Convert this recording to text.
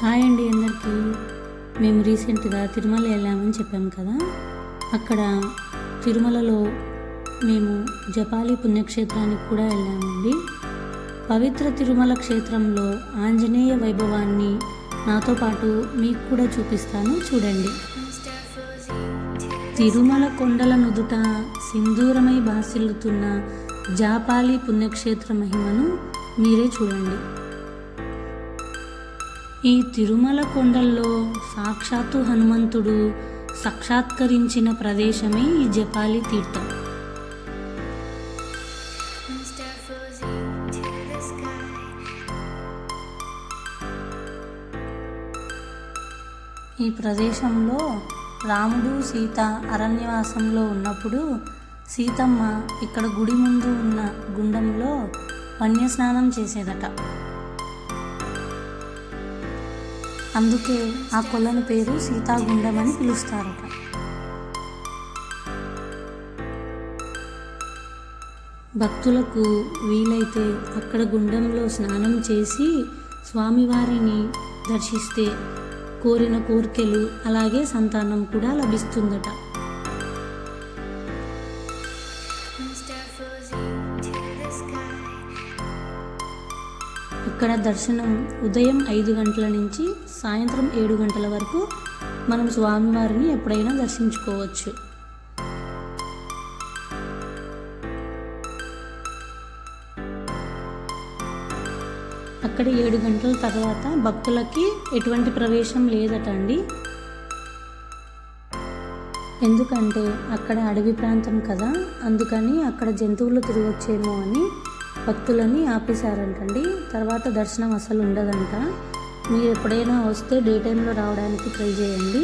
Hi అండి అందరికీ. మేము రీసెంట్గా తిరుమల వెళ్ళామని చెప్పాము కదా. అక్కడ తిరుమలలో మేము జపాలి పుణ్యక్షేత్రానికి కూడా వెళ్ళామండి. పవిత్ర తిరుమల క్షేత్రంలో ఆంజనేయ వైభవాన్ని నాతో పాటు మీకు కూడా చూపిస్తాను, చూడండి. తిరుమల కొండల నుదుట సింధూరమై భాసిల్లుతున్న జాపాలి పుణ్యక్షేత్ర మహిమను మీరే చూడండి. ఈ తిరుమల కొండల్లో సాక్షాత్తు హనుమంతుడు సాక్షాత్కరించిన ప్రదేశమే ఈ జపాలి తీర్థం. ఈ ప్రదేశంలో రాముడు సీత అరణ్యవాసంలో ఉన్నప్పుడు సీతమ్మ ఇక్కడ గుడి ముందు ఉన్న గుండంలో పుణ్యస్నానం చేసేదట. అందుకే ఆ కొలను పేరు సీతాగుండం అని పిలుస్తారట. భక్తులకు వీలైతే అక్కడ గుండంలో స్నానం చేసి స్వామివారిని దర్శిస్తే కోరిన కోరికలు అలాగే సంతానం కూడా లభిస్తుందట. ఇక్కడ దర్శనం ఉదయం 5 గంటల నుంచి సాయంత్రం 7 గంటల వరకు మనం స్వామివారిని ఎప్పుడైనా దర్శించుకోవచ్చు. అక్కడ 7 గంటల తర్వాత భక్తులకి ఎటువంటి ప్రవేశం లేదట అండి. ఎందుకంటే అక్కడ అడవి ప్రాంతం కదా, అందుకని అక్కడ జంతువులు తిరగొచ్చేమో అని భక్తులని ఆపేశారంటండి. తర్వాత దర్శనం అసలు ఉండదంట. మీరు ఎప్పుడైనా వస్తే డే టైంలో రావడానికి ట్రై చేయండి.